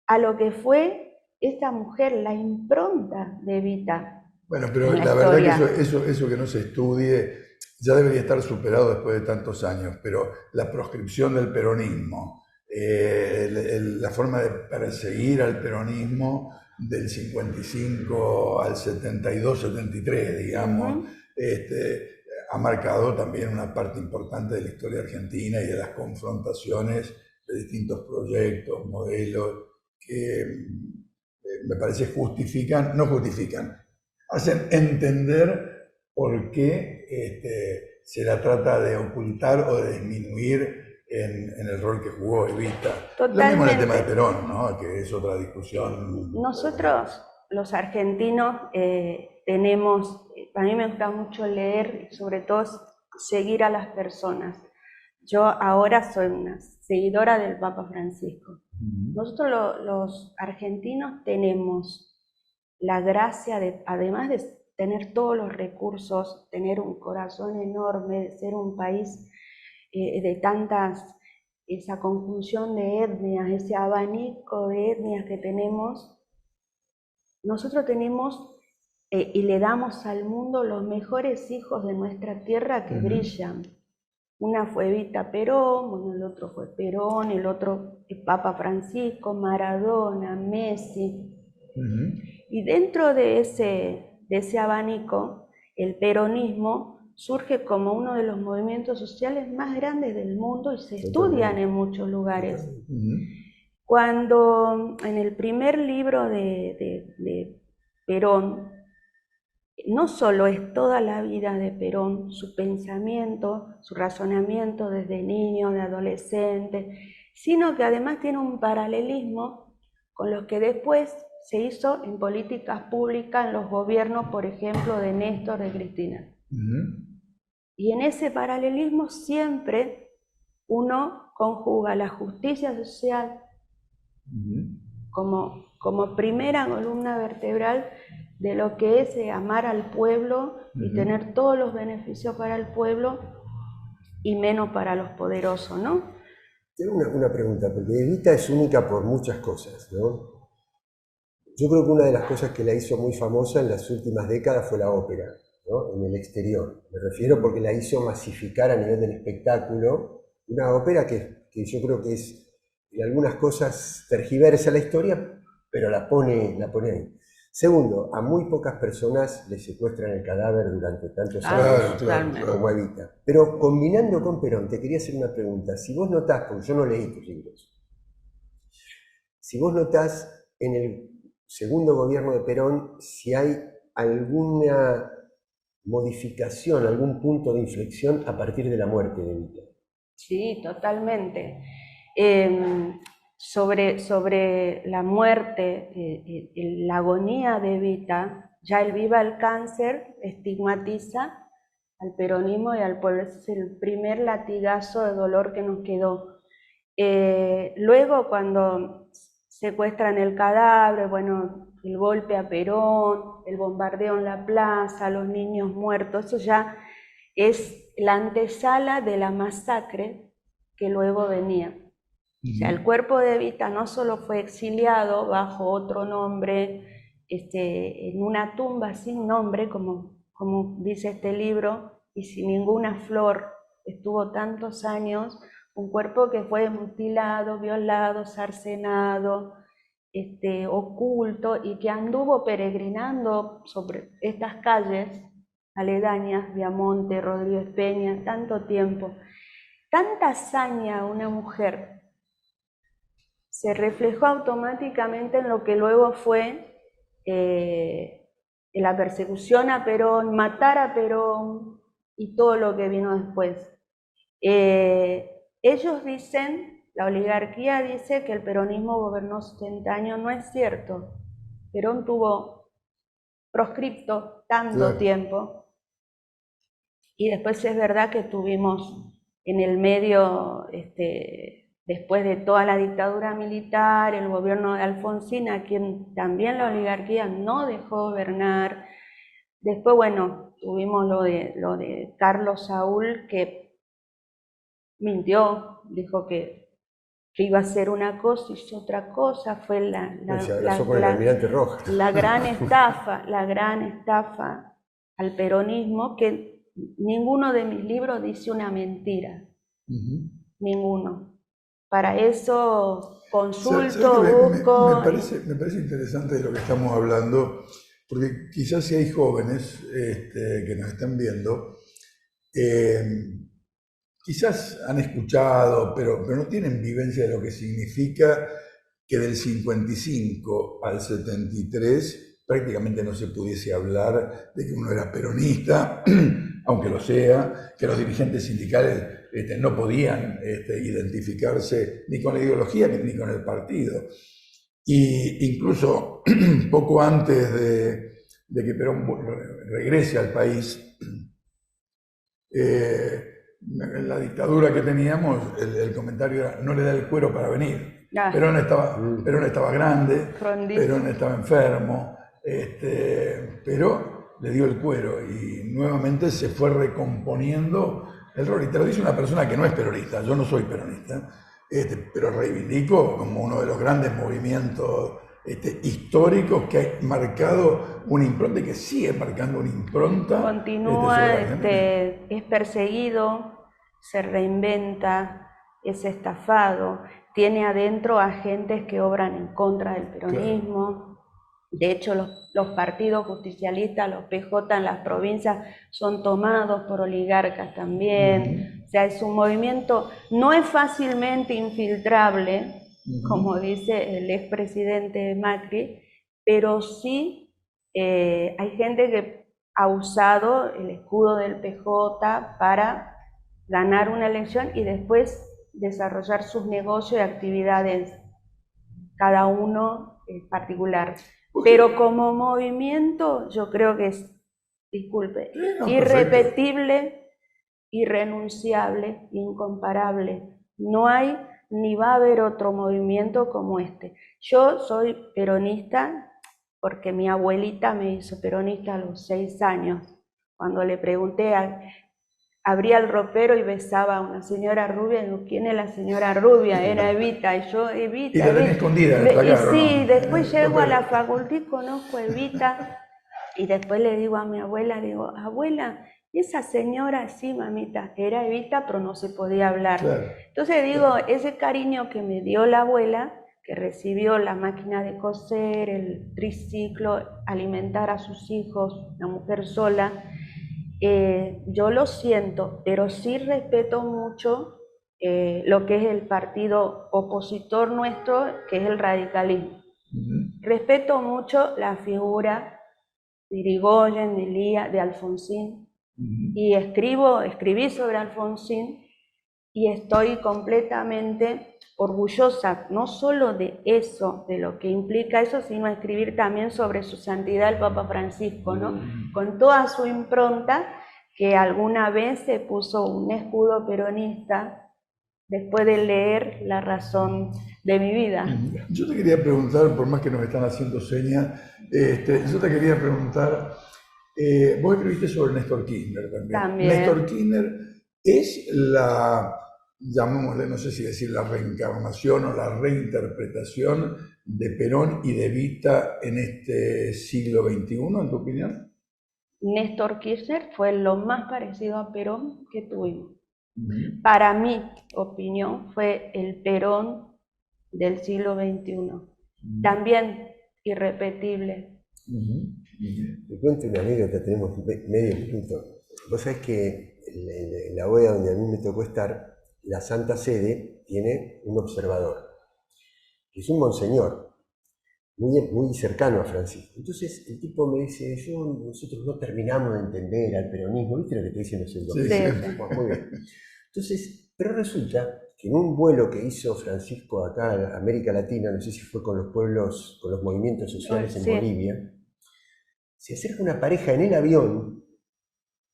a lo que fue esta mujer, la impronta de Evita. Bueno, pero la verdad que eso que no se estudie ya debería estar superado después de tantos años, pero la proscripción del peronismo, la forma de perseguir al peronismo del 55 al 72, 73, digamos, ha marcado también una parte importante de la historia argentina y de las confrontaciones de distintos proyectos, modelos, que me parece no justifican, hacen entender por qué se la trata de ocultar o de disminuir en el rol que jugó Evita. Totalmente. Lo mismo en el tema de Perón, ¿no? Que es otra discusión. Nosotros, los argentinos, a mí me gusta mucho leer y sobre todo seguir a las personas. Yo ahora soy una seguidora del Papa Francisco. Nosotros los argentinos tenemos la gracia de, además de tener todos los recursos, tener un corazón enorme, ser un país de esa conjunción de etnias, ese abanico de etnias que tenemos, nosotros tenemos y le damos al mundo los mejores hijos de nuestra tierra que brillan. Una fue Evita Perón, bueno, el otro fue Perón, el otro Papa Francisco, Maradona, Messi. Y dentro de ese abanico, el peronismo surge como uno de los movimientos sociales más grandes del mundo y se estudian en muchos lugares. Cuando en el primer libro de Perón, no solo es toda la vida de Perón, su pensamiento, su razonamiento desde niño, de adolescente, sino que además tiene un paralelismo con lo que después se hizo en políticas públicas, en los gobiernos, por ejemplo, de Néstor, de Cristina. Y en ese paralelismo siempre uno conjuga la justicia social como primera columna vertebral de lo que es amar al pueblo y tener todos los beneficios para el pueblo y menos para los poderosos, ¿no? Tengo una pregunta, porque Evita es única por muchas cosas, ¿no? Yo creo que una de las cosas que la hizo muy famosa en las últimas décadas fue la ópera, ¿no? En el exterior. Me refiero porque la hizo masificar a nivel del espectáculo, una ópera que yo creo que es, en algunas cosas tergiversa la historia, pero la pone ahí. Segundo, a muy pocas personas le secuestran el cadáver durante tantos años como Evita. Pero combinando con Perón, te quería hacer una pregunta. Si vos notás, porque yo no leí tus libros, si vos notás en el segundo gobierno de Perón si hay alguna modificación, algún punto de inflexión a partir de la muerte de Evita. Sí, totalmente. Sobre la muerte, la agonía de Evita, ya el viva el cáncer estigmatiza al peronismo y al pueblo. Ese es el primer latigazo de dolor que nos quedó. Luego, cuando secuestran el cadáver, bueno, el golpe a Perón, el bombardeo en la plaza, los niños muertos, eso ya es la antesala de la masacre que luego venía. O sea, el cuerpo de Evita no solo fue exiliado bajo otro nombre, en una tumba sin nombre, como dice este libro, y sin ninguna flor, estuvo tantos años, un cuerpo que fue mutilado, violado, cercenado, oculto, y que anduvo peregrinando sobre estas calles aledañas, Viamonte, Rodríguez Peña, tanto tiempo. Tanta hazaña a una mujer se reflejó automáticamente en lo que luego fue la persecución a Perón, matar a Perón y todo lo que vino después. Ellos dicen, la oligarquía dice que el peronismo gobernó 70 años, no es cierto. Perón tuvo proscripto tanto tiempo y después es verdad que tuvimos en el medio, después de toda la dictadura militar, el gobierno de Alfonsín, a quien también la oligarquía no dejó gobernar. Después, bueno, tuvimos lo de Carlos Saúl, que mintió, dijo que iba a hacer una cosa, hizo otra cosa, fue la gran estafa al peronismo, que ninguno de mis libros dice una mentira, ninguno. Para eso consulto, busco. Me parece interesante de lo que estamos hablando, porque quizás si hay jóvenes que nos están viendo, quizás han escuchado, pero no tienen vivencia de lo que significa que del 55 al 73 prácticamente no se pudiese hablar de que uno era peronista, aunque lo sea, que los dirigentes sindicales no podían identificarse ni con la ideología ni con el partido. Y incluso poco antes de que Perón regrese al país, en la dictadura que teníamos, el comentario era: no le da el cuero para venir. Perón estaba grande, Perón estaba enfermo, pero le dio el cuero y nuevamente se fue recomponiendo el rol. Y te lo dice una persona que no es peronista, yo no soy peronista, pero reivindico como uno de los grandes movimientos históricos que ha marcado una impronta y que sigue marcando una impronta. Continúa, es perseguido, se reinventa, es estafado, tiene adentro agentes que obran en contra del peronismo. Claro. De hecho, los partidos justicialistas, los PJ en las provincias, son tomados por oligarcas también. O sea, es un movimiento, no es fácilmente infiltrable, como dice el expresidente Macri, pero sí hay gente que ha usado el escudo del PJ para ganar una elección y después desarrollar sus negocios y actividades, cada uno en particular. Pero como movimiento yo creo que es, disculpe, irrepetible, irrenunciable, incomparable. No hay ni va a haber otro movimiento como este. Yo soy peronista porque mi abuelita me hizo peronista a los 6 años. Cuando le pregunté, abría el ropero y besaba a una señora rubia, y digo, ¿quién es la señora rubia? Era Evita, y yo, Evita. Y la tenía escondida, y sí, ¿no? Después llego a la facultad y conozco a Evita, y después le digo a mi abuela, digo, abuela, esa señora, sí, mamita, era Evita, pero no se podía hablar. Claro. Entonces digo, ese cariño que me dio la abuela, que recibió la máquina de coser, el triciclo, alimentar a sus hijos, una mujer sola, yo lo siento, pero sí respeto mucho lo que es el partido opositor nuestro, que es el radicalismo. Respeto mucho la figura de Irigoyen, de Elías, de Alfonsín, y escribí sobre Alfonsín, y estoy completamente orgullosa, no solo de eso, de lo que implica eso, sino escribir también sobre su santidad el Papa Francisco, ¿no? Con toda su impronta, que alguna vez se puso un escudo peronista después de leer La razón de mi vida. Yo te quería preguntar, por más que nos están haciendo señas, yo te quería preguntar, vos escribiste sobre Néstor Kirchner también. Néstor Kirchner es la, llamémosle, no sé si decir la reencarnación o la reinterpretación de Perón y de Evita en este siglo XXI, en tu opinión. Néstor Kirchner fue lo más parecido a Perón que tuvimos. Para mi opinión, fue el Perón del siglo XXI. También irrepetible. Te cuento una anécdota, tenemos medio minuto. Vos sabés que en la OEA donde a mí me tocó estar, la Santa Sede tiene un observador, que es un monseñor, muy cercano a Francisco. Entonces el tipo me dice, nosotros no terminamos de entender al peronismo, ¿viste lo que te dicen los europeos? Sí. Bueno, muy bien. Entonces, pero resulta que en un vuelo que hizo Francisco acá en América Latina, no sé si fue con los pueblos, con los movimientos sociales en Bolivia, se acerca una pareja en el avión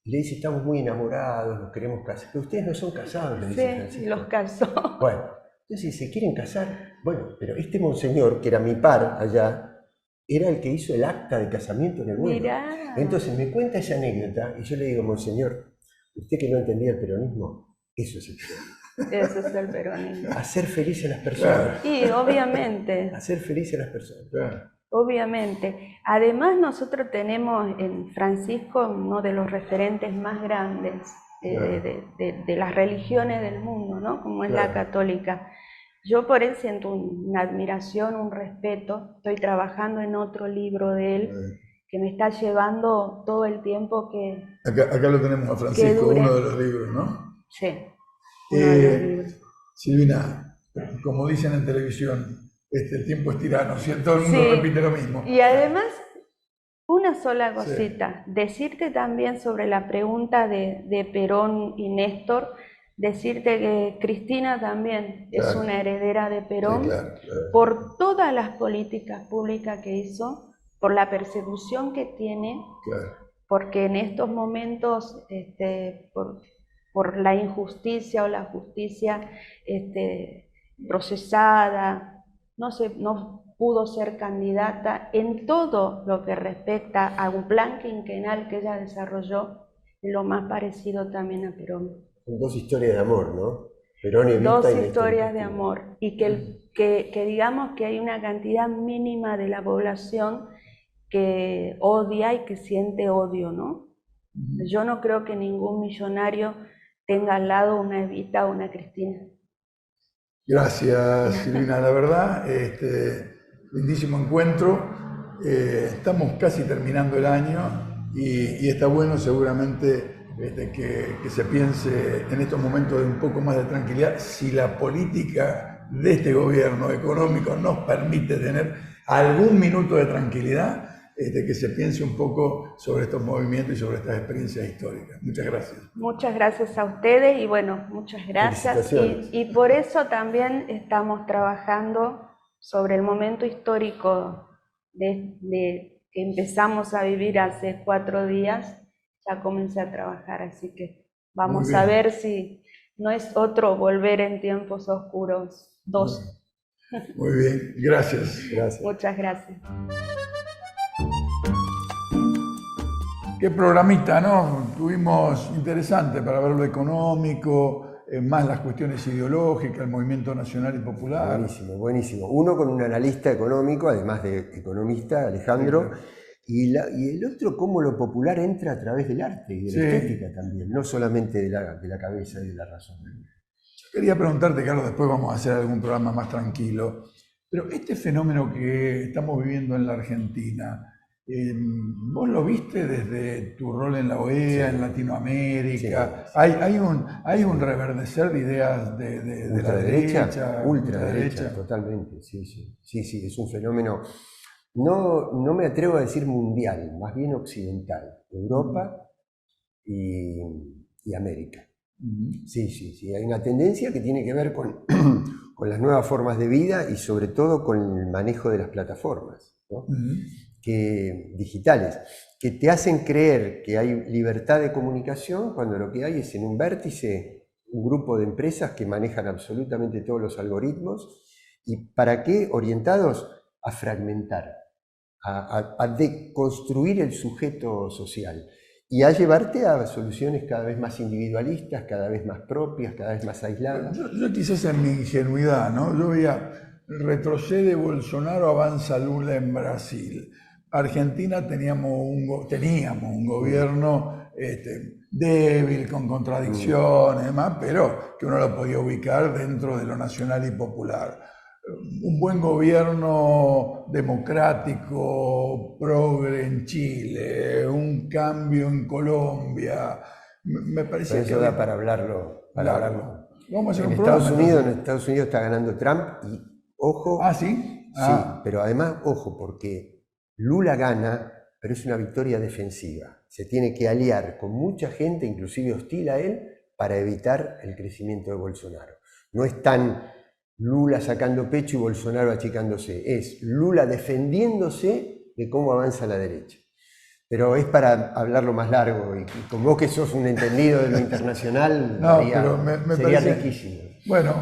y le dice, estamos muy enamorados, nos queremos casar. Pero ustedes no son casados, le dice Francisco. Sí, los casó. Bueno, entonces ¿se quieren casar? Bueno, pero este monseñor, que era mi par allá, era el que hizo el acta de casamiento en el vuelo. Mirá. Entonces me cuenta esa anécdota y yo le digo, monseñor, usted que no entendía el peronismo, eso es el peronismo. Eso es el peronismo. Hacer felices a las personas. Sí, obviamente. Hacer felices a las personas. Claro. Obviamente. Además, nosotros tenemos en Francisco uno de los referentes más grandes de las religiones del mundo, ¿no? Como es la católica. Yo por él siento una admiración, un respeto. Estoy trabajando en otro libro de él que me está llevando todo el tiempo que... Acá lo tenemos a Francisco, uno de los libros, ¿no? Sí. Silvina, como dicen en televisión, el tiempo es tirano, si todo el mundo repite lo mismo. Y además, una sola cosita, decirte también sobre la pregunta de Perón y Néstor, decirte que Cristina también es una heredera de Perón, por todas las políticas públicas que hizo, por la persecución que tiene, porque en estos momentos, por la injusticia o la justicia procesada, no pudo ser candidata en todo lo que respecta a un plan quinquenal que ella desarrolló, lo más parecido también a Perón. Son dos historias de amor, ¿no? Perón y Evita. Dos historias de amor, y que digamos que hay una cantidad mínima de la población que odia y que siente odio, ¿no? Yo no creo que ningún millonario tenga al lado una Evita o una Cristina. Gracias, Silvina. La verdad, lindísimo encuentro. Estamos casi terminando el año y está bueno seguramente que se piense en estos momentos de un poco más de tranquilidad. Si la política de este gobierno económico nos permite tener algún minuto de tranquilidad, que se piense un poco sobre estos movimientos y sobre estas experiencias históricas. Muchas gracias. Muchas gracias a ustedes y bueno, muchas gracias. Y por eso también estamos trabajando sobre el momento histórico que empezamos a vivir hace 4 días. Ya comencé a trabajar, así que vamos a ver si no es otro volver en tiempos oscuros 2. Muy bien, gracias. Muchas gracias. Qué programita, ¿no? Tuvimos interesante para ver lo económico, más las cuestiones ideológicas, el movimiento nacional y popular. Buenísimo, buenísimo. Uno con un analista económico, además de economista, Alejandro, y el otro cómo lo popular entra a través del arte y de la estética también, no solamente de la cabeza y de la razón. Quería preguntarte, Carlos, después vamos a hacer algún programa más tranquilo, pero este fenómeno que estamos viviendo en la Argentina, ¿vos lo viste desde tu rol en la OEA, en Latinoamérica? Sí. ¿Hay un reverdecer de ideas de la derecha? Ultraderecha, totalmente, sí, es un fenómeno, no me atrevo a decir mundial, más bien occidental, Europa y América. Sí, hay una tendencia que tiene que ver con las nuevas formas de vida y sobre todo con el manejo de las plataformas, ¿no? Digitales, que te hacen creer que hay libertad de comunicación cuando lo que hay es en un vértice un grupo de empresas que manejan absolutamente todos los algoritmos. ¿Y para qué? Orientados a fragmentar, a deconstruir el sujeto social y a llevarte a soluciones cada vez más individualistas, cada vez más propias, cada vez más aisladas. Yo quizás en mi ingenuidad, ¿no? Yo veía, retrocede Bolsonaro, avanza Lula en Brasil. Argentina teníamos un gobierno débil, con contradicciones y demás, pero que uno lo podía ubicar dentro de lo nacional y popular. Un buen gobierno democrático, progre en Chile, un cambio en Colombia, me parece eso da para hablarlo. Vamos a hacer en un programa. En Estados Unidos está ganando Trump y ojo. ¿Sí? Sí, pero además, ojo, porque Lula gana, pero es una victoria defensiva. Se tiene que aliar con mucha gente, inclusive hostil a él, para evitar el crecimiento de Bolsonaro. No es tan Lula sacando pecho y Bolsonaro achicándose. Es Lula defendiéndose de cómo avanza la derecha. Pero es para hablarlo más largo y con vos que sos un entendido de lo internacional, sería riquísimo. Bueno,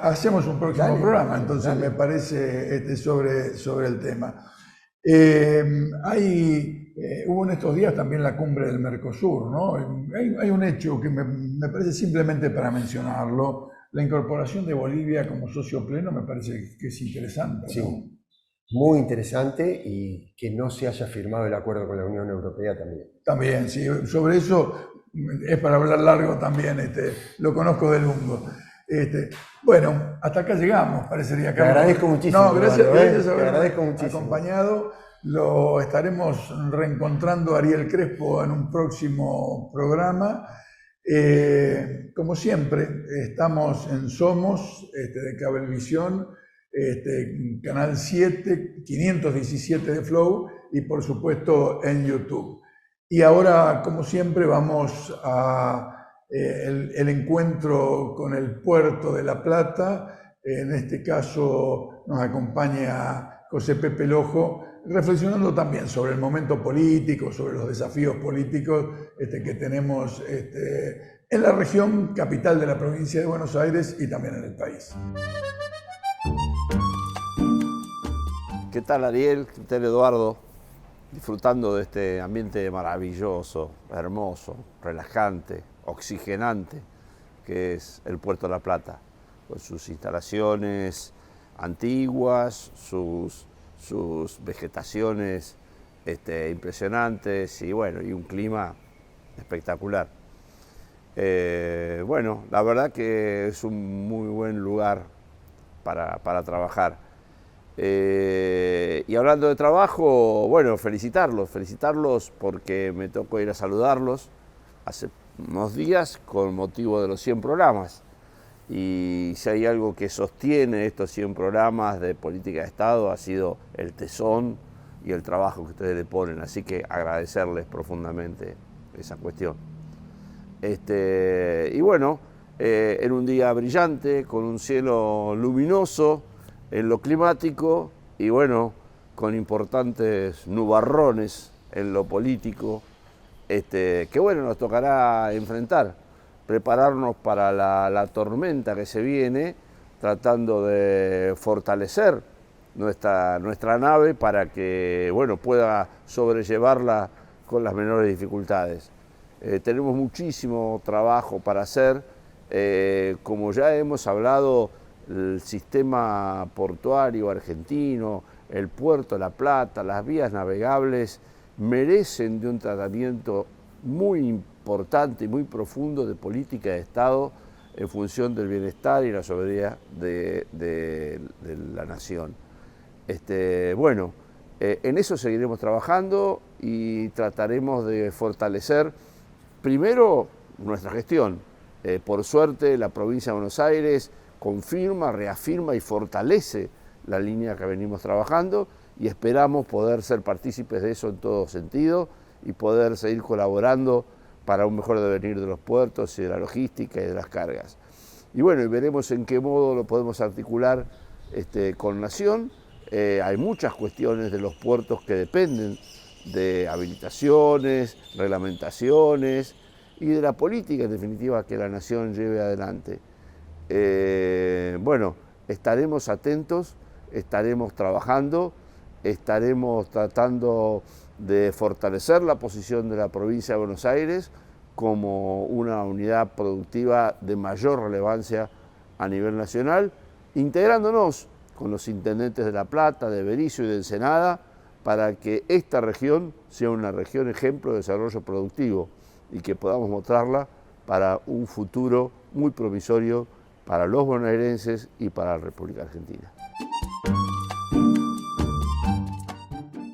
hacemos un próximo programa, entonces me parece sobre el tema. Hubo en estos días también la cumbre del Mercosur, ¿no? Hay un hecho que me parece simplemente para mencionarlo, la incorporación de Bolivia como socio pleno me parece que es interesante, ¿no? Sí, muy interesante, y que no se haya firmado el acuerdo con la Unión Europea también. También, sí, sobre eso es para hablar largo también, lo conozco de lungo. Bueno, hasta acá llegamos, parecería que... Te agradezco muchísimo. No, gracias te agradezco muchísimo. Acompañado. Lo estaremos reencontrando a Ariel Crespo en un próximo programa. Como siempre, estamos en Somos, de Cablevisión, Canal 7, 517 de Flow y por supuesto en YouTube. Y ahora, como siempre, vamos a el encuentro con el puerto de La Plata. En este caso nos acompaña José Pepe Lojo, reflexionando también sobre el momento político, sobre los desafíos políticos que tenemos en la región capital de la provincia de Buenos Aires y también en el país. ¿Qué tal, Ariel? ¿Qué tal, Eduardo? Disfrutando de este ambiente maravilloso, hermoso, relajante, oxigenante, que es el Puerto de La Plata, con sus instalaciones antiguas, sus vegetaciones impresionantes y bueno, y un clima espectacular. Bueno, la verdad que es un muy buen lugar para trabajar. Y hablando de trabajo, bueno, felicitarlos porque me tocó ir a saludarlos hace unos días con motivo de los 100 programas. Y si hay algo que sostiene estos 100 programas de política de Estado ha sido el tesón y el trabajo que ustedes le ponen, así que agradecerles profundamente esa cuestión. Y bueno, en un día brillante, con un cielo luminoso en lo climático y bueno, con importantes nubarrones en lo político, que bueno, nos tocará enfrentar, prepararnos para la tormenta que se viene, tratando de fortalecer nuestra nave para que bueno, pueda sobrellevarla con las menores dificultades. Tenemos muchísimo trabajo para hacer, como ya hemos hablado, el sistema portuario argentino, el puerto de La Plata, las vías navegables merecen de un tratamiento muy importante y muy profundo de política de Estado en función del bienestar y la soberanía de la nación. Bueno, en eso seguiremos trabajando y trataremos de fortalecer primero nuestra gestión. Por suerte la provincia de Buenos Aires confirma, reafirma y fortalece la línea que venimos trabajando y esperamos poder ser partícipes de eso en todo sentido y poder seguir colaborando para un mejor devenir de los puertos y de la logística y de las cargas. Y bueno, y veremos en qué modo lo podemos articular con Nación. Hay muchas cuestiones de los puertos que dependen de habilitaciones, reglamentaciones y de la política en definitiva que la Nación lleve adelante. Bueno, estaremos atentos, estaremos trabajando, estaremos tratando de fortalecer la posición de la provincia de Buenos Aires como una unidad productiva de mayor relevancia a nivel nacional, integrándonos con los intendentes de La Plata, de Berisso y de Ensenada, para que esta región sea una región ejemplo de desarrollo productivo y que podamos mostrarla para un futuro muy promisorio para los bonaerenses y para la República Argentina.